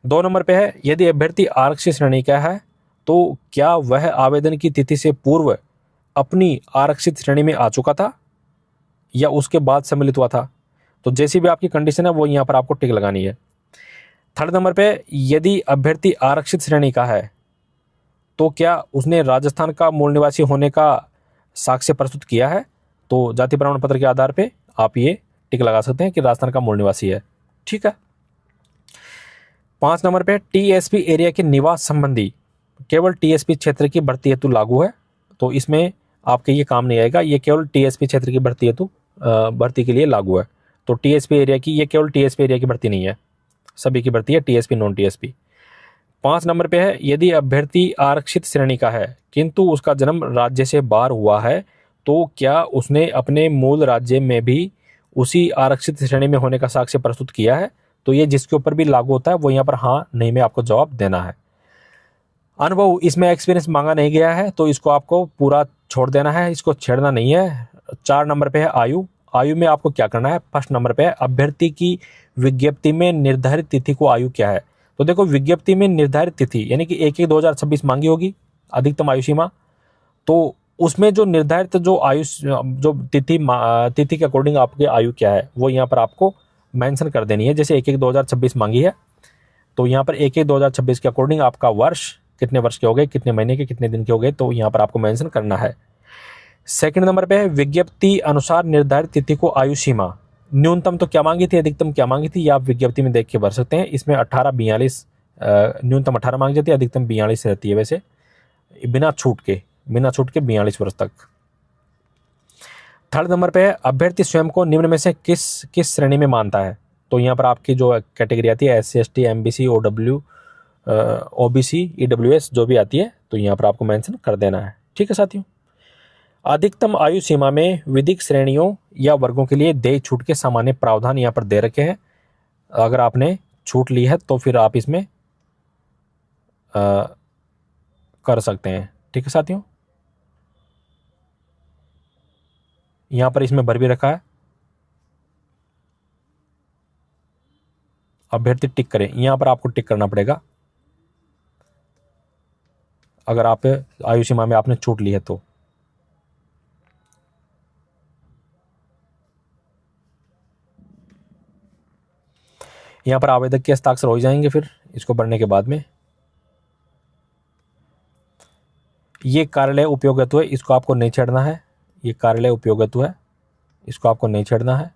2 नंबर पे है यदि अभ्यर्थी आरक्षित श्रेणी का है तो क्या वह आवेदन की तिथि से पूर्व अपनी आरक्षित श्रेणी में आ चुका था या उसके बाद सम्मिलित हुआ था। तो जैसी भी आपकी कंडीशन है वो यहाँ पर आपको टिक लगानी है। 3rd नंबर पे यदि अभ्यर्थी आरक्षित श्रेणी का है तो क्या उसने राजस्थान का मूल निवासी होने का साक्ष्य प्रस्तुत किया है? तो जाति प्रमाण पत्र के आधार पे आप ये टिक लगा सकते हैं कि राजस्थान का मूल निवासी है। ठीक है। 5 नंबर पे टीएसपी एरिया के निवास संबंधी केवल टीएसपी क्षेत्र की भर्ती हेतु लागू है। तो इसमें आपके ये काम नहीं आएगा, ये केवल टीएसपी क्षेत्र की भर्ती हेतु भर्ती के लिए लागू है। तो टीएसपी एरिया की, ये केवल टीएसपी एरिया की भर्ती नहीं है, सभी की भर्ती है, टीएसपी नॉन टीएसपी। 5 नंबर पे है यदि अभ्यर्थी आरक्षित श्रेणी का है किंतु उसका जन्म राज्य से बाहर हुआ है तो क्या उसने अपने मूल राज्य में भी उसी आरक्षित श्रेणी में होने का साक्ष्य प्रस्तुत किया है? तो ये जिसके ऊपर भी लागू होता है वो यहाँ पर हाँ नहीं में आपको जवाब देना है। अनुभव, इसमें एक्सपीरियंस मांगा नहीं गया है तो इसको आपको पूरा छोड़ देना है, इसको छेड़ना नहीं है। 4 नंबर पे है आयु। आयु में आपको क्या करना है? फर्स्ट नंबर पे है अभ्यर्थी की विज्ञप्ति में निर्धारित तिथि को आयु क्या है? तो देखो विज्ञप्ति में निर्धारित तिथि यानी कि 1/1/2026 मांगी होगी अधिकतम आयु सीमा, तो उसमें जो निर्धारित जो आयु जो तिथि के अकॉर्डिंग आपकी आयु क्या है वो यहाँ पर आपको मेंशन कर देनी है। जैसे 1/1/2026 मांगी है तो यहाँ पर 1/1/2026 के अकॉर्डिंग आपका वर्ष कितने वर्ष के हो गए, कितने महीने के, कितने दिन के हो गए, तो यहाँ पर आपको मेंशन करना है। सेकंड नंबर पे है विज्ञप्ति अनुसार निर्धारित तिथि को आयु सीमा, न्यूनतम तो क्या मांगी थी, अधिकतम क्या मांगी थी, ये आप विज्ञप्ति में देख के भर सकते हैं। इसमें 18-42 न्यूनतम 18 मांगी जाती है, अधिकतम 42 रहती है वैसे, बिना छूट के 42 वर्ष तक। थर्ड नंबर पे है अभ्यर्थी स्वयं को निम्न में से किस श्रेणी में मानता है? तो यहाँ पर आपकी जो कैटेगरी आती है SC ST MBC OW OBC EWS जो भी आती है तो यहाँ पर आपको मेंशन कर देना है। ठीक है साथियों। अधिकतम आयु सीमा में विधिक श्रेणियों या वर्गों के लिए देय छूट के सामान्य प्रावधान यहाँ पर दे रखे हैं। अगर आपने छूट ली है तो फिर आप इसमें कर सकते हैं। ठीक है साथियों, यहाँ पर इसमें भर भी रखा है, अभ्यर्थी टिक करें, यहाँ पर आपको टिक करना पड़ेगा अगर आप आयु सीमा में आपने छूट ली है तो। यहाँ पर आवेदक के हस्ताक्षर हो जाएंगे फिर इसको भरने के बाद में। ये कार्यालय उपयोगत्व है, इसको आपको नहीं छेड़ना है, ये कार्यालय उपयोगत्व है, इसको आपको नहीं छेड़ना है।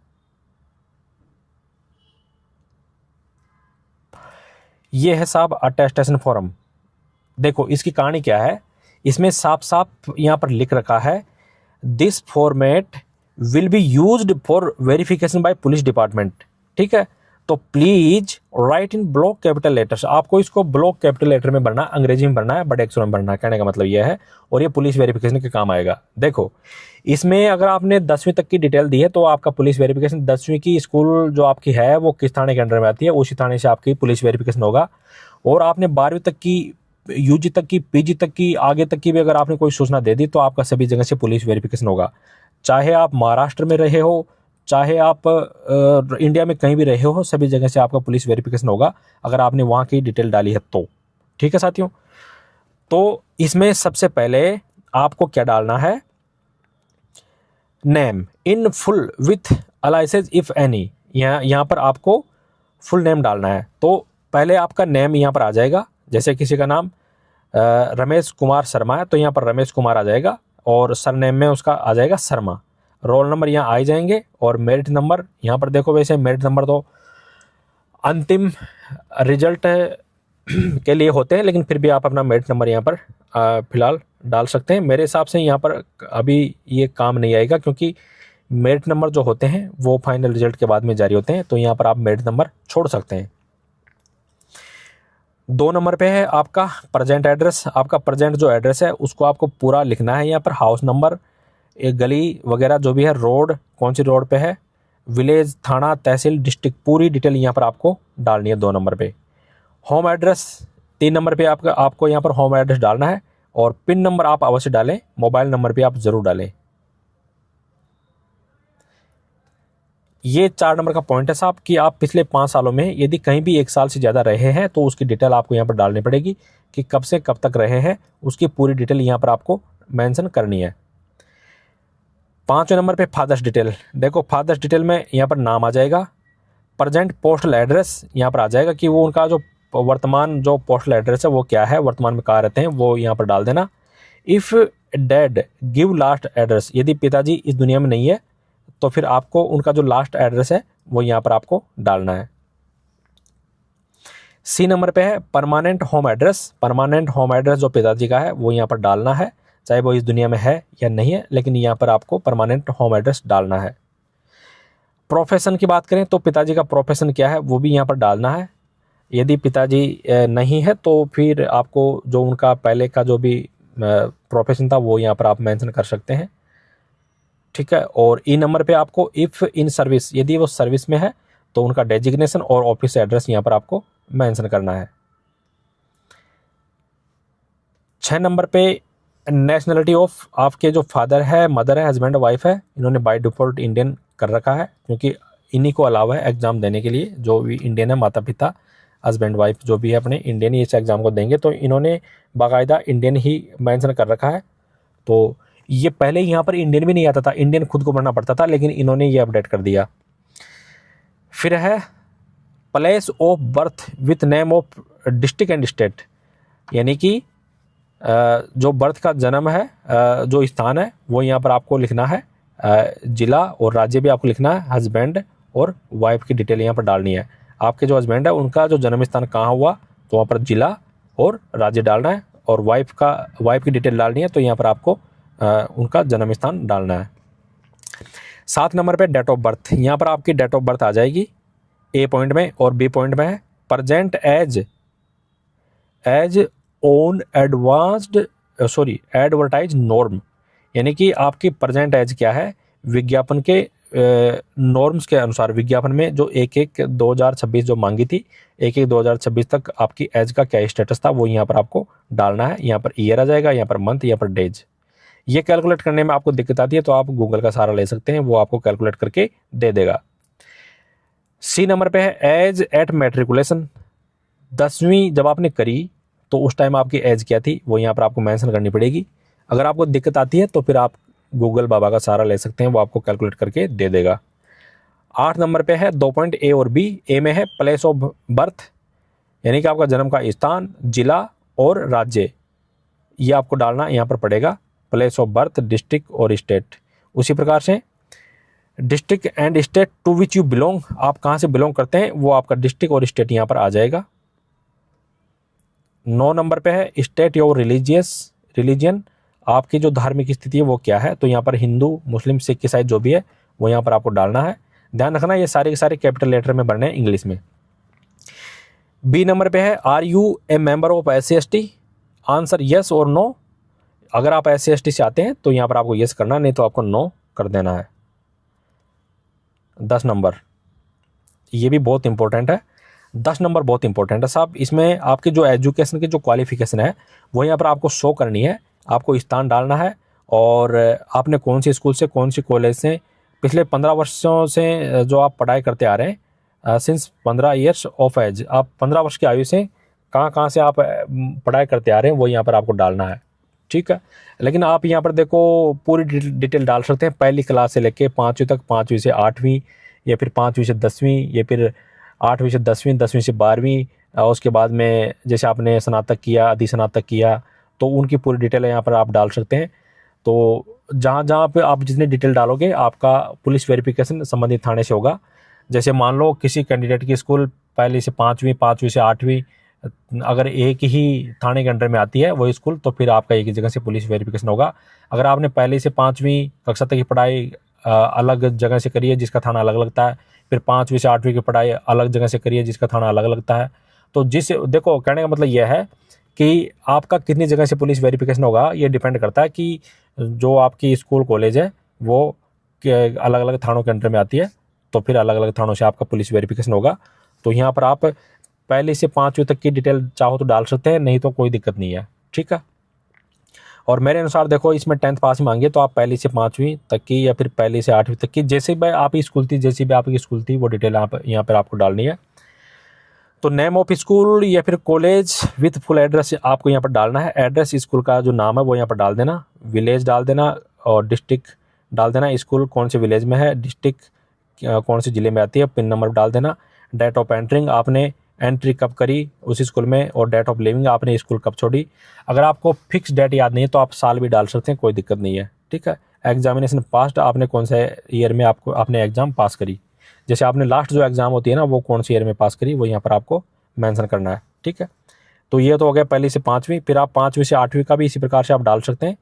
ये है साहब अटेस्टेशन फॉर्म। देखो इसकी कहानी क्या है, इसमें साफ साफ यहाँ पर लिख रखा है this format will be used for verification bye police department. ठीक है, तो please right in block capital letters, आपको इसको ब्लॉक कैपिटल लेटर में भरना, अंग्रेजी में भरना है, बड़े अक्षरों में भरना है, कहने का मतलब यह है, और ये पुलिस वेरिफिकेशन के काम आएगा। देखो इसमें अगर आपने 10वीं तक की डिटेल दी है तो आपका पुलिस वेरिफिकेशन 10वीं की स्कूल जो आपकी है वो किस थाने के अंडर में आती है उसी थाने से आपकी पुलिस वेरिफिकेशन होगा। और आपने 12वीं तक की, UG तक की, PG तक की, आगे तक की भी अगर आपने कोई सूचना दे दी तो आपका सभी जगह से पुलिस वेरिफिकेशन होगा। चाहे आप महाराष्ट्र में रहे हो, चाहे आप इंडिया में कहीं भी रहे हो, सभी जगह से आपका पुलिस वेरिफिकेशन होगा अगर आपने वहाँ की डिटेल डाली है तो। ठीक है साथियों, तो इसमें सबसे पहले आपको क्या डालना है, name in full with aliases if any, यहाँ पर आपको फुल नेम डालना है। तो पहले आपका नेम यहाँ पर आ जाएगा, जैसे किसी का नाम रमेश कुमार शर्मा है तो यहाँ पर रमेश कुमार आ जाएगा और सरनेम में उसका आ जाएगा शर्मा। रोल नंबर यहाँ आ जाएंगे और मेरिट नंबर यहाँ पर देखो, वैसे मेरिट नंबर तो अंतिम रिजल्ट के लिए होते हैं लेकिन फिर भी आप अपना मेरिट नंबर यहाँ पर फिलहाल डाल सकते हैं। मेरे हिसाब से यहाँ पर अभी ये काम नहीं आएगा क्योंकि मेरिट नंबर जो होते हैं वो फाइनल रिजल्ट के बाद में जारी होते हैं, तो यहाँ पर आप मेरिट नंबर छोड़ सकते हैं। 2 नंबर पे है आपका प्रेजेंट एड्रेस। आपका प्रेजेंट जो एड्रेस है उसको आपको पूरा लिखना है, यहाँ पर हाउस नंबर, एक गली वगैरह जो भी है, रोड कौन सी रोड पे है, विलेज, थाना, तहसील, डिस्ट्रिक्ट, पूरी डिटेल यहाँ पर आपको डालनी है 2 नंबर पे। होम एड्रेस 3 नंबर पे आपको यहाँ पर होम एड्रेस डालना है और पिन नंबर आप अवश्य डालें, मोबाइल नंबर भी आप जरूर डालें। ये 4 नंबर का पॉइंट है साहब कि आप पिछले 5 सालों में यदि कहीं भी 1 साल से ज़्यादा रहे हैं तो उसकी डिटेल आपको यहाँ पर डालनी पड़ेगी कि कब से कब तक रहे हैं, उसकी पूरी डिटेल यहाँ पर आपको मेंशन करनी है। 5वें नंबर पे फादर्स डिटेल। देखो फादर्स डिटेल में यहाँ पर नाम आ जाएगा, प्रेजेंट पोस्टल एड्रेस यहाँ पर आ जाएगा कि वो उनका जो वर्तमान जो पोस्टल एड्रेस है वो क्या है, वर्तमान में कहाँ रहते हैं, वो यहाँ पर डाल देना। If dad give last address, यदि पिताजी इस दुनिया में नहीं है तो फिर आपको उनका जो लास्ट एड्रेस है वो यहाँ पर आपको डालना है। सी नंबर पे है permanent home address. Permanent home address जो पिताजी का है वो यहाँ पर डालना है, चाहे वो इस दुनिया में है या नहीं है, लेकिन यहाँ पर आपको परमानेंट होम एड्रेस डालना है। प्रोफेशन की बात करें तो पिताजी का प्रोफेशन क्या है वो भी यहाँ पर डालना है। यदि पिताजी नहीं है तो फिर आपको जो उनका पहले का जो भी प्रोफेशन था वो यहाँ पर आप मेंशन कर सकते हैं, ठीक है। और ई नंबर पे आपको इफ़ इन सर्विस, यदि वो सर्विस में है तो उनका डेजिग्नेशन और ऑफिस एड्रेस यहाँ पर आपको मेंशन करना है। 6 नंबर पे नेशनलिटी ऑफ आपके जो फादर है, मदर है, हस्बैंड वाइफ है, इन्होंने बाय डिफ़ॉल्ट इंडियन कर रखा है क्योंकि इन्हीं को अलावा है एग्ज़ाम देने के लिए, जो भी इंडियन है, माता पिता हस्बैंड वाइफ जो भी है अपने इंडियन ही इस एग्ज़ाम को देंगे, तो इन्होंने बाकायदा इंडियन ही मेंशन कर रखा है। तो ये पहले यहाँ पर इंडियन भी नहीं आता था, इंडियन खुद को भरना पड़ता था, लेकिन इन्होंने ये अपडेट कर दिया। फिर है place of birth with name of district and state, यानी कि जो बर्थ का जन्म है, जो स्थान है वो यहाँ पर आपको लिखना है, ज़िला और राज्य भी आपको लिखना है, हस्बैंड और वाइफ की डिटेल यहाँ पर डालनी है। आपके जो हस्बैंड है उनका जो जन्म स्थान कहाँ हुआ तो वहाँ पर ज़िला और राज्य डालना है, और वाइफ की डिटेल डालनी है तो यहाँ पर आपको उनका जन्म स्थान डालना है। 7 नंबर पे डेट ऑफ बर्थ, यहाँ पर आपकी डेट ऑफ बर्थ आ जाएगी ए पॉइंट में, और बी पॉइंट में है present age on advertise norm, यानी कि आपकी प्रेजेंट एज क्या है विज्ञापन के नॉर्म्स के अनुसार। विज्ञापन में जो 1/1/2026 जो मांगी थी, 1/1/2026 तक आपकी एज का क्या स्टेटस था वो यहाँ पर आपको डालना है। यहाँ पर ईयर आ जाएगा, यहाँ पर मंथ, यहाँ पर डेज। ये कैलकुलेट करने में आपको दिक्कत आती है तो आप गूगल का सहारा ले सकते हैं, वो आपको कैलकुलेट करके दे देगा। सी नंबर पे है एज एट मैट्रिकुलेशन, 10वीं जब आपने करी तो उस टाइम आपकी एज क्या थी वो यहाँ पर आपको मेंशन करनी पड़ेगी। अगर आपको दिक्कत आती है तो फिर आप गूगल बाबा का सहारा ले सकते हैं, वो आपको कैलकुलेट करके दे देगा। 8 नंबर पे है 2 पॉइंट ए और बी। ए में है प्लेस ऑफ बर्थ, यानी कि आपका जन्म का स्थान, जिला और राज्य, ये आपको डालना यहाँ पर पड़ेगा। प्लेस ऑफ बर्थ, डिस्ट्रिक्ट और स्टेट। उसी प्रकार से district and state to which you belong, आप कहाँ से बिलोंग करते हैं वो आपका डिस्ट्रिक्ट और स्टेट यहाँ पर आ जाएगा। 9 नंबर पे है स्टेट योर रिलीजियन, आपकी जो धार्मिक स्थिति है वो क्या है, तो यहाँ पर हिंदू, मुस्लिम, सिख, ईसाई जो भी है वो यहाँ पर आपको डालना है। ध्यान रखना ये सारे के सारे कैपिटल लेटर में भरने हैं इंग्लिश में। बी नंबर पे है are you a member of SC/ST, answer yes और नो। अगर आप SC/ST से आते हैं तो यहाँ पर आपको यस करना, नहीं तो आपको नो कर देना है। 10 नंबर, ये भी बहुत इंपॉर्टेंट है। 10 नंबर बहुत इंपॉर्टेंट है साहब। इसमें आपकी जो एजुकेशन की जो क्वालिफिकेशन है वो यहाँ पर आपको शो करनी है, आपको स्थान डालना है, और आपने कौन सी स्कूल से, कौन सी कॉलेज से पिछले 15 वर्षों से जो आप पढ़ाई करते आ रहे हैं, सिंस 15 ईयर्स ऑफ एज, आप 15 वर्ष की आयु से कहाँ से आप पढ़ाई करते आ रहे हैं वो यहाँ पर आपको डालना है, ठीक है। लेकिन आप यहाँ पर देखो पूरी डिटेल डाल सकते हैं, पहली क्लास से लेके 5वीं तक, 5वीं से 8वीं, या फिर 5वीं से 10वीं, या फिर 8वीं से 10वीं, 10वीं से 12वीं, और उसके बाद में जैसे आपने स्नातक किया, अधिस्नातक किया, तो उनकी पूरी डिटेल यहाँ पर आप डाल सकते हैं। तो जहाँ पे आप जितनी डिटेल डालोगे आपका पुलिस वेरिफिकेशन संबंधित थाने से होगा। जैसे मान लो किसी कैंडिडेट की स्कूल पहली से 5वीं, 5वीं से 8वीं अगर एक ही थाने के अंडर में आती है वही स्कूल, तो फिर आपका एक ही जगह से पुलिस वेरिफिकेशन होगा। अगर आपने पहली से 5वीं कक्षा तक की पढ़ाई अलग जगह से करी है जिसका थाना अलग लगता है, फिर 5वीं से 8वीं की पढ़ाई अलग जगह से करी है जिसका थाना अलग लगता है, तो देखो कहने का मतलब यह है कि आपका कितनी जगह से पुलिस वेरिफिकेशन होगा ये डिपेंड करता है कि जो आपकी स्कूल कॉलेज है वो अलग अलग थानों के अंडर में आती है, तो फिर अलग अलग थानों से आपका पुलिस वेरिफिकेशन होगा। तो यहाँ पर आप पहले से 5वीं तक की डिटेल चाहो तो डाल सकते हैं, नहीं तो कोई दिक्कत नहीं है, ठीक है। और मेरे अनुसार देखो इसमें 10th पास ही मांगे, तो आप पहली से 5वीं तक की या फिर पहली से 8वीं तक की जैसे भी आपकी स्कूल थी, जैसी भी आपकी स्कूल थी वो डिटेल आप यहाँ पर आपको डालनी है। तो नेम ऑफ स्कूल या फिर कॉलेज विथ फुल एड्रेस आपको यहाँ पर डालना है। एड्रेस स्कूल का जो नाम है वो यहाँ पर डाल देना, विलेज डाल देना और डिस्ट्रिक्ट डाल देना, स्कूल कौन से विलेज में है, डिस्ट्रिक्ट कौन से ज़िले में आती है, पिन नंबर डाल देना। डेट ऑफ एंटरिंग आपने एंट्री कब करी उस स्कूल में, और डेट ऑफ लिविंग, आपने स्कूल कब छोड़ी। अगर आपको फिक्स डेट याद नहीं है तो आप साल भी डाल सकते हैं, कोई दिक्कत नहीं है, ठीक है। एग्जामिनेशन पास्ड, आपने कौन से ईयर में आपने एग्ज़ाम पास करी, जैसे आपने लास्ट जो एग्ज़ाम होती है ना वो कौन से ईयर में पास करी, वो यहाँ पर आपको मेंशन करना है, ठीक है। तो ये तो हो गया पहली से पाँचवीं। फिर आप पाँचवीं से आठवीं का भी इसी प्रकार से आप डाल सकते हैं।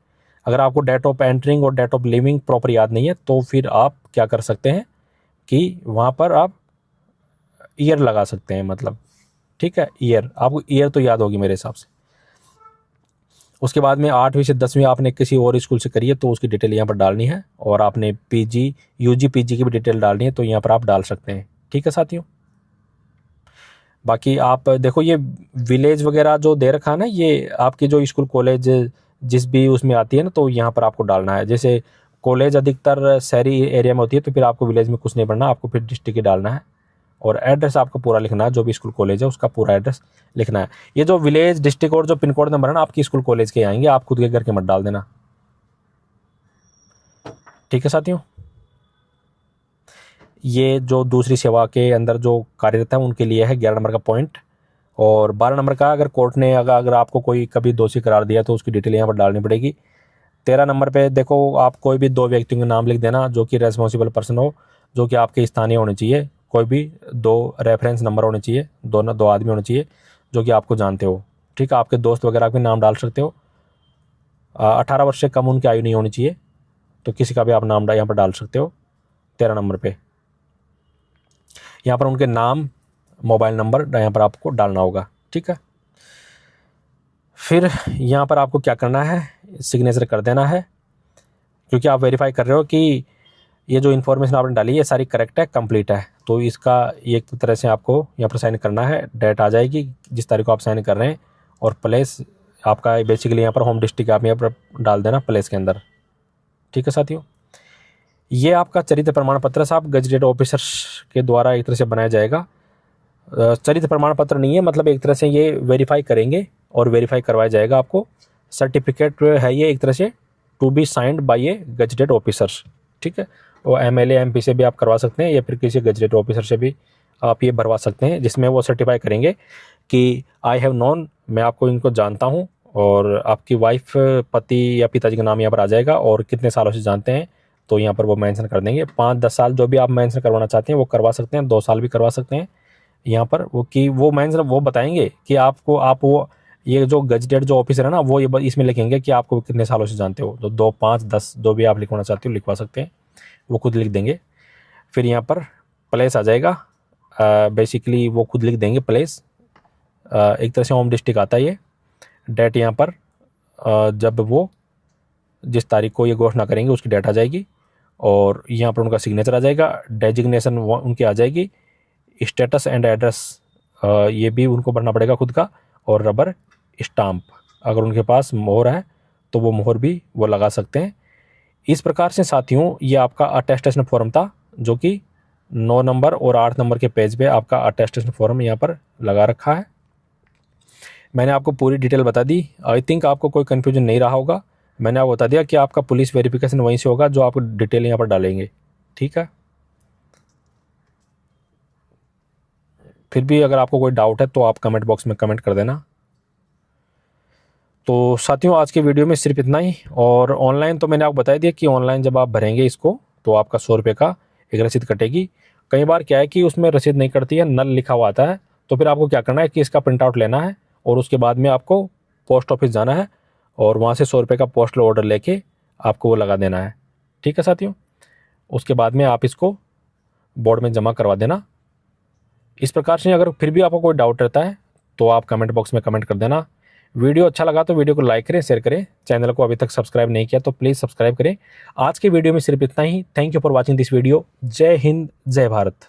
अगर आपको डेट ऑफ एंट्रिंग और डेट ऑफ लिविंग प्रॉपर याद नहीं है तो फिर आप क्या कर सकते हैं कि वहाँ पर आप ईयर लगा सकते हैं, मतलब, ठीक है। ईयर, आपको ईयर तो याद होगी मेरे हिसाब से। उसके बाद में 8वीं से 10वीं आपने किसी और स्कूल से करी है तो उसकी डिटेल यहाँ पर डालनी है, और आपने पीजी, यूजी, पीजी की भी डिटेल डालनी है तो यहाँ पर आप डाल सकते हैं, ठीक है साथियों। बाकी आप देखो ये विलेज वगैरह जो दे रखा है ना, ये आपकी जो स्कूल कॉलेज जिस भी उसमें आती है ना, तो यहाँ पर आपको डालना है। जैसे कॉलेज अधिकतर शहरी एरिया में होती है तो फिर आपको विलेज में कुछ नहीं पढ़ना, आपको फिर डिस्ट्रिक्ट ही डालना है, और एड्रेस आपको पूरा लिखना है, जो भी स्कूल कॉलेज है उसका पूरा एड्रेस लिखना है। ये जो विलेज, डिस्ट्रिक्ट और जो पिन कोड नंबर है ना आपकी स्कूल कॉलेज के आएंगे, आप खुद के घर के मत डाल देना, ठीक है साथियों। ये जो दूसरी सेवा के अंदर जो कार्यरत है उनके लिए है 11 नंबर का पॉइंट। और 12 नंबर का, अगर कोर्ट ने अगर आपको कोई कभी दोषी करार दिया तो उसकी डिटेल यहाँ पर डालनी पड़ेगी। 13 नंबर पे देखो, आप कोई भी 2 व्यक्तियों के नाम लिख देना जो कि रेस्पॉन्सिबल पर्सन हो, जो कि आपके स्थानीय होने चाहिए। कोई भी 2 रेफरेंस नंबर होने चाहिए, 2 आदमी होने चाहिए जो कि आपको जानते हो, ठीक है। आपके दोस्त वगैरह के नाम डाल सकते हो। 18 वर्ष से कम उनकी आयु नहीं होनी चाहिए, तो किसी का भी आप नाम यहाँ पर डाल सकते हो 13 नंबर पे। यहाँ पर उनके नाम, मोबाइल नंबर यहाँ पर आपको डालना होगा, ठीक है। फिर यहाँ पर आपको क्या करना है, सिग्नेचर कर देना है, क्योंकि आप वेरीफाई कर रहे हो कि ये जो इन्फॉर्मेशन आपने डाली है सारी करेक्ट है, कंप्लीट है। तो इसका एक तरह से आपको यहाँ पर साइन करना है, डेट आ जाएगी जिस तारीख को आप साइन कर रहे हैं, और प्लेस आपका बेसिकली यहाँ पर होम डिस्ट्रिक्ट आप यहाँ पर डाल देना प्लेस के अंदर, ठीक है साथियों। ये आपका चरित्र प्रमाण पत्र साहब गजटेड ऑफिसर के द्वारा एक तरह से बनाया जाएगा। चरित्र प्रमाण पत्र नहीं है, मतलब एक तरह से ये वेरीफाई करेंगे और वेरीफाई करवाया जाएगा आपको। सर्टिफिकेट है ये एक तरह से, to be signed by a gazetted officers, ठीक है। वो एमएलए एमपी से भी आप करवा सकते हैं, या फिर किसी गजटेड ऑफिसर से भी आप ये भरवा सकते हैं, जिसमें वो सर्टिफाई करेंगे कि आई हैव नोन, मैं आपको इनको जानता हूँ, और आपकी वाइफ, पति या पिताजी का नाम यहाँ पर आ जाएगा, और कितने सालों से जानते हैं तो यहाँ पर वो मेंशन कर देंगे। 5-10 साल जो भी आप मेंशन करवाना चाहते हैं वो करवा सकते हैं, 2 साल भी करवा सकते हैं यहाँ पर। वो कि वो मेंशन वो बताएंगे कि आपको, आप वो ये जो गजटेड जो ऑफिसर है ना वो ये इसमें लिखेंगे कि आपको कितने सालों से जानते हो, तो 2, 5, 10 जो भी आप लिखवाना चाहते हो लिखवा सकते हैं, वो खुद लिख देंगे। फिर यहाँ पर प्लेस आ जाएगा, बेसिकली वो खुद लिख देंगे प्लेस, एक तरह से होम डिस्ट्रिक्ट आता है ये। डेट यहाँ पर जब वो जिस तारीख को ये घोषणा करेंगे उसकी डेट आ जाएगी, और यहाँ पर उनका सिग्नेचर आ जाएगा, डेजिग्नेशन उनकी आ जाएगी, स्टेटस एंड एड्रेस ये भी उनको भरना पड़ेगा खुद का, और रबर स्टाम्प अगर उनके पास मोहर है तो वो मोहर भी वो लगा सकते हैं। इस प्रकार से साथियों ये आपका अटेस्टेशन फॉर्म था, जो कि 9 नंबर और 8 नंबर के पेज पे आपका अटेस्टेशन फॉर्म यहाँ पर लगा रखा है। मैंने आपको पूरी डिटेल बता दी, आई थिंक आपको कोई कन्फ्यूजन नहीं रहा होगा। मैंने आपको बता दिया कि आपका पुलिस वेरिफिकेशन वहीं से होगा जो आप डिटेल यहाँ पर डालेंगे, ठीक है। फिर भी अगर आपको कोई डाउट है तो आप कमेंट बॉक्स में कमेंट कर देना। तो साथियों आज के वीडियो में सिर्फ इतना ही। और ऑनलाइन तो मैंने आपको बता दिया कि ऑनलाइन जब आप भरेंगे इसको तो आपका 100 रुपये का एक रसीद कटेगी। कई बार क्या है कि उसमें रसीद नहीं कटती है, नल लिखा हुआ आता है, तो फिर आपको क्या करना है कि इसका प्रिंट आउट लेना है, और उसके बाद में आपको पोस्ट ऑफिस जाना है, और वहाँ से 100 रुपये का पोस्टल ऑर्डर लेके आपको वो लगा देना है, ठीक है साथियों। उसके बाद में आप इसको बोर्ड में जमा करवा देना। इस प्रकार से अगर फिर भी आपको कोई डाउट रहता है तो आप कमेंट बॉक्स में कमेंट कर देना। वीडियो अच्छा लगा तो वीडियो को लाइक करें, शेयर करें। चैनल को अभी तक सब्सक्राइब नहीं किया तो प्लीज़ सब्सक्राइब करें। आज के वीडियो में सिर्फ इतना ही। Thank you for watching this video. Jai Hind, जय भारत।